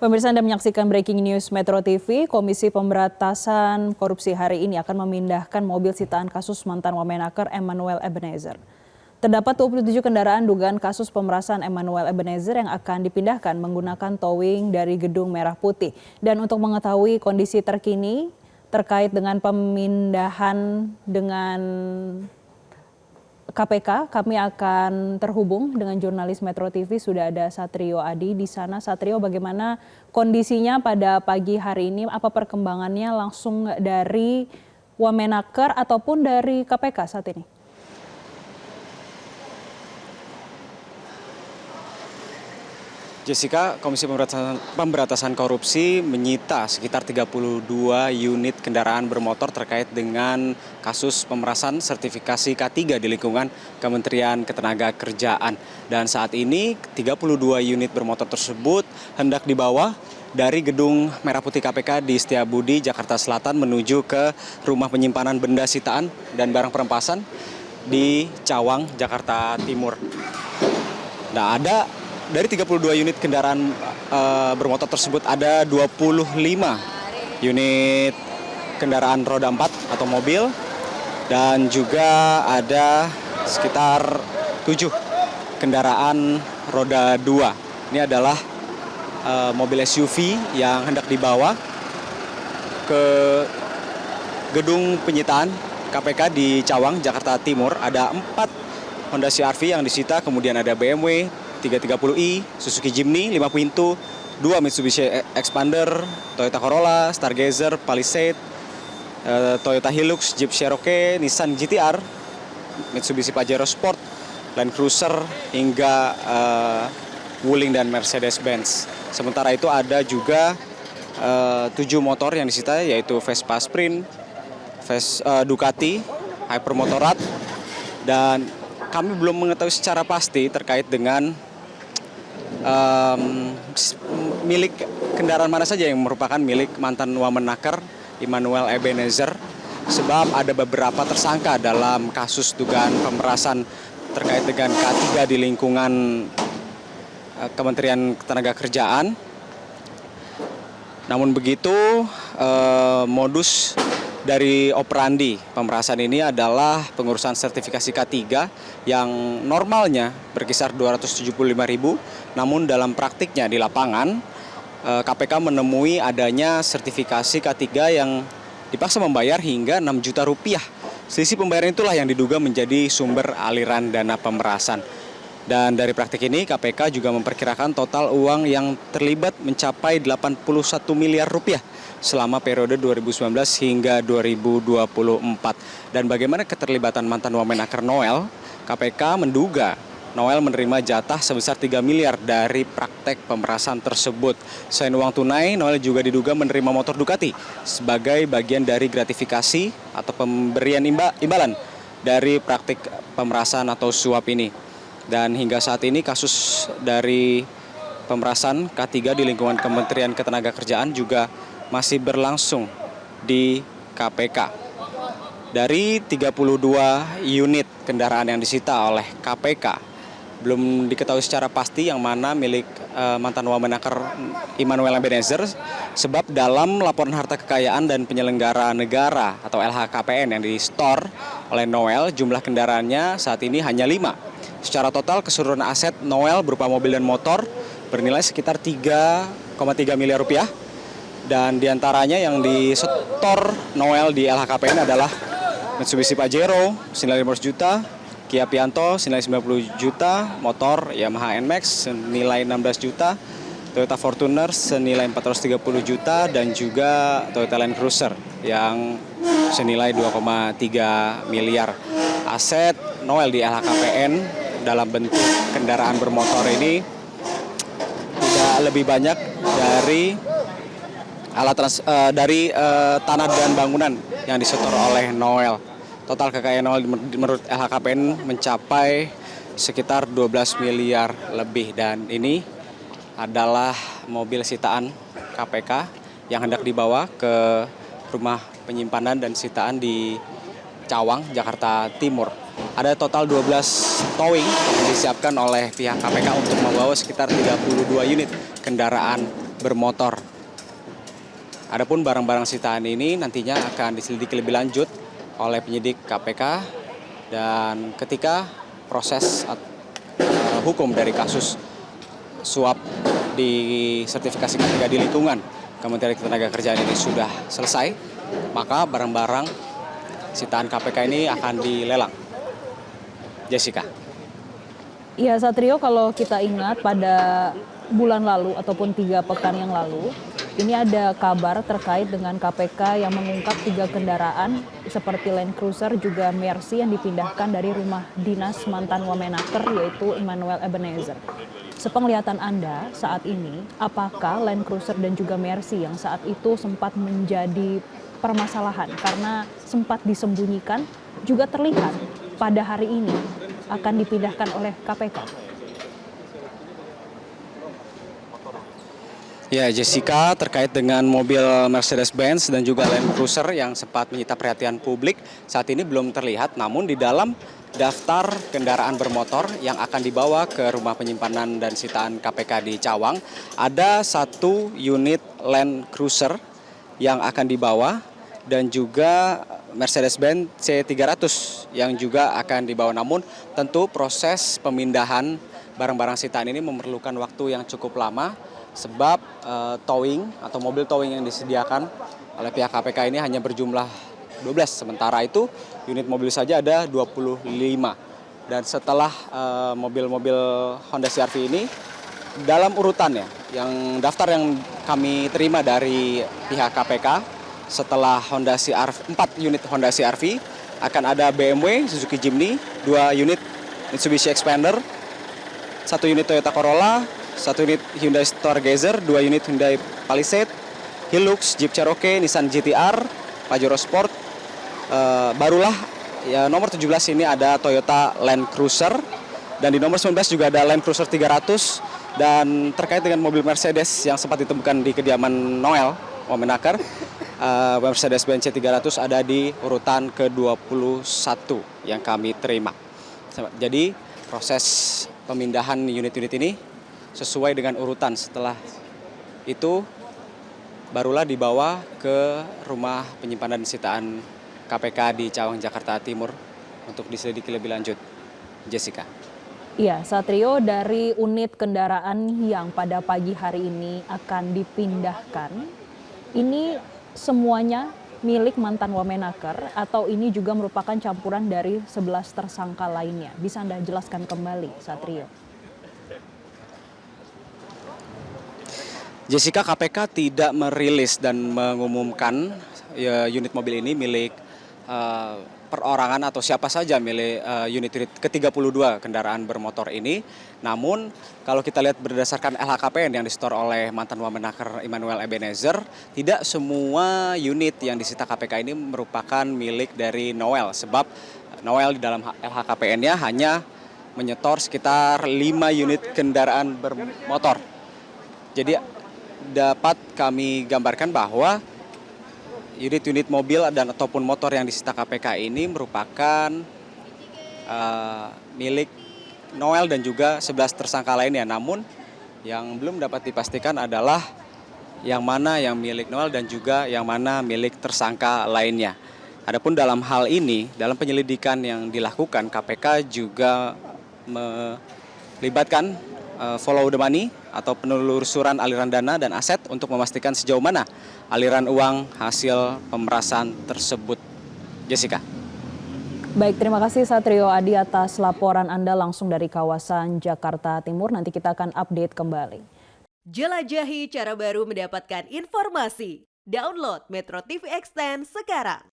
Pemirsa Anda menyaksikan Breaking News Metro TV. Komisi Pemberantasan Korupsi hari ini akan memindahkan mobil sitaan kasus mantan Wamenaker Emmanuel Ebenezer. Terdapat 27 kendaraan dugaan kasus pemerasan Emmanuel Ebenezer yang akan dipindahkan menggunakan towing dari Gedung Merah Putih. Dan untuk mengetahui kondisi terkini terkait dengan pemindahan dengan KPK, kami akan terhubung dengan jurnalis Metro TV. Sudah ada Satrio Adi di sana. Satrio, bagaimana kondisinya pada pagi hari ini? Apa perkembangannya langsung dari Wamenaker ataupun dari KPK saat ini? Jessica, Komisi Pemberantasan Korupsi menyita sekitar 32 unit kendaraan bermotor terkait dengan kasus pemerasan sertifikasi K3 di lingkungan Kementerian Ketenagakerjaan. Dan saat ini 32 unit bermotor tersebut hendak dibawa dari Gedung Merah Putih KPK di Setiabudi, Jakarta Selatan menuju ke rumah penyimpanan benda sitaan dan barang perampasan di Cawang, Jakarta Timur. Nah, dari 32 unit kendaraan bermotor tersebut ada 25 unit kendaraan roda 4 atau mobil dan juga ada sekitar 7 kendaraan roda 2. Ini adalah mobil SUV yang hendak dibawa ke gedung penyitaan KPK di Cawang, Jakarta Timur. Ada 4 Honda CR-V yang disita, kemudian ada BMW 330i, Suzuki Jimny 5 pintu, 2 Mitsubishi Expander, Toyota Corolla, Stargazer, Palisade, Toyota Hilux, Jeep Cherokee, Nissan GT-R, Mitsubishi Pajero Sport, Land Cruiser, hingga Wuling dan Mercedes-Benz. Sementara itu ada juga 7 motor yang disita, yaitu Vespa Sprint, Ducati, Hypermotorrad, dan kami belum mengetahui secara pasti terkait dengan milik kendaraan mana saja yang merupakan milik mantan Wamenaker Emmanuel Ebenezer, sebab ada beberapa tersangka dalam kasus dugaan pemerasan terkait dengan K3 di lingkungan Kementerian Ketenagakerjaan. Namun begitu, modus dari operandi pemerasan ini adalah pengurusan sertifikasi K3 yang normalnya berkisar 275.000, namun dalam praktiknya di lapangan KPK menemui adanya sertifikasi K3 yang dipaksa membayar hingga 6 juta rupiah. Selisih pembayaran itulah yang diduga menjadi sumber aliran dana pemerasan. Dan dari praktik ini KPK juga memperkirakan total uang yang terlibat mencapai 81 miliar rupiah selama periode 2019 hingga 2024. Dan bagaimana keterlibatan mantan Wamenaker Noel, KPK menduga Noel menerima jatah sebesar 3 miliar dari praktek pemerasan tersebut. Selain uang tunai, Noel juga diduga menerima motor Ducati sebagai bagian dari gratifikasi atau pemberian imbalan dari praktik pemerasan atau suap ini. Dan hingga saat ini kasus dari pemerasan K3 di lingkungan Kementerian Ketenagakerjaan juga masih berlangsung di KPK. Dari 32 unit kendaraan yang disita oleh KPK, belum diketahui secara pasti yang mana milik mantan Wamenaker Emmanuel Ebenezer, sebab dalam laporan harta kekayaan dan penyelenggara negara atau LHKPN yang di-store oleh Noel, jumlah kendaraannya saat ini hanya 5. Secara total keseluruhan aset Noel berupa mobil dan motor bernilai sekitar 3,3 miliar rupiah. Dan diantaranya yang disetor Noel di LHKPN adalah Mitsubishi Pajero senilai 500 juta, Kia Pianto senilai 90 juta, motor Yamaha NMAX senilai 16 juta, Toyota Fortuner senilai 430 juta, dan juga Toyota Land Cruiser yang senilai 2,3 miliar. Aset Noel di LHKPN dalam bentuk kendaraan bermotor ini tidak lebih banyak dari tanah dan bangunan yang disetor oleh Noel. Total kekayaan Noel menurut LHKPN mencapai sekitar 12 miliar lebih, dan ini adalah mobil sitaan KPK yang hendak dibawa ke rumah penyimpanan dan sitaan di Cawang, Jakarta Timur. Ada total 12 towing yang disiapkan oleh pihak KPK untuk membawa sekitar 32 unit kendaraan bermotor. Adapun barang-barang sitaan ini nantinya akan diselidiki lebih lanjut oleh penyidik KPK dan ketika proses hukum dari kasus suap di sertifikasi ketiga di lingkungan Kementerian Ketenagakerjaan ini sudah selesai, maka barang-barang sitaan KPK ini akan dilelang. Jessica. Ya Satrio, kalau kita ingat pada bulan lalu ataupun 3 pekan yang lalu, ini ada kabar terkait dengan KPK yang mengungkap 3 kendaraan seperti Land Cruiser juga Mercy yang dipindahkan dari rumah dinas mantan Wamenaker yaitu Emmanuel Ebenezer. Sepenglihatan Anda saat ini, apakah Land Cruiser dan juga Mercy yang saat itu sempat menjadi permasalahan karena sempat disembunyikan juga terlihat pada hari ini akan dipindahkan oleh KPK? Ya, Jessica, terkait dengan mobil Mercedes-Benz dan juga Land Cruiser yang sempat menyita perhatian publik, saat ini belum terlihat, namun di dalam daftar kendaraan bermotor yang akan dibawa ke rumah penyimpanan dan sitaan KPK di Cawang, ada 1 unit Land Cruiser yang akan dibawa dan juga Mercedes-Benz C300 yang juga akan dibawa. Namun tentu proses pemindahan barang-barang sitaan ini memerlukan waktu yang cukup lama, sebab towing atau mobil towing yang disediakan oleh pihak KPK ini hanya berjumlah 12, sementara itu unit mobil saja ada 25. Dan setelah mobil-mobil Honda CR-V ini dalam urutannya, yang daftar yang kami terima dari pihak KPK, setelah 4 unit Honda CR-V akan ada BMW, Suzuki Jimny, 2 unit Mitsubishi Xpander, 1 unit Toyota Corolla, 1 unit Hyundai Stargazer, 2 unit Hyundai Palisade, Hilux, Jeep Cherokee, Nissan GT-R, Pajero Sport. Barulah ya, nomor 17 ini ada Toyota Land Cruiser, dan di nomor 19 juga ada Land Cruiser 300. Dan terkait dengan mobil Mercedes yang sempat ditemukan di kediaman Noel Wamenaker, Mercedes-Benz C300 ada di urutan ke-21 yang kami terima. Jadi proses pemindahan unit-unit ini sesuai dengan urutan. Setelah itu barulah dibawa ke rumah penyimpanan sitaan KPK di Cawang, Jakarta Timur untuk diselidiki lebih lanjut. Jessica. Iya, Satrio, dari unit kendaraan yang pada pagi hari ini akan dipindahkan, ini semuanya milik mantan Wamenaker atau ini juga merupakan campuran dari 11 tersangka lainnya? Bisa Anda jelaskan kembali, Satrio? Jessica, KPK tidak merilis dan mengumumkan unit mobil ini milik perorangan atau siapa saja milik unit ke-32 kendaraan bermotor ini. Namun kalau kita lihat berdasarkan LHKPN yang disetor oleh mantan Wamenaker Emmanuel Ebenezer, tidak semua unit yang disita KPK ini merupakan milik dari Noel. Sebab Noel di dalam LHKPN-nya hanya menyetor sekitar 5 unit kendaraan bermotor. Jadi dapat kami gambarkan bahwa unit-unit mobil dan ataupun motor yang disita KPK ini merupakan milik Noel dan juga 11 tersangka lainnya. Namun yang belum dapat dipastikan adalah yang mana yang milik Noel dan juga yang mana milik tersangka lainnya. Adapun dalam hal ini, dalam penyelidikan yang dilakukan, KPK juga melibatkan follow the money atau penelusuran aliran dana dan aset untuk memastikan sejauh mana aliran uang hasil pemerasan tersebut. Jessica. Baik, terima kasih Satrio Adi atas laporan Anda langsung dari kawasan Jakarta Timur. Nanti kita akan update kembali. Jelajahi cara baru mendapatkan informasi. Download Metro TV Extend sekarang.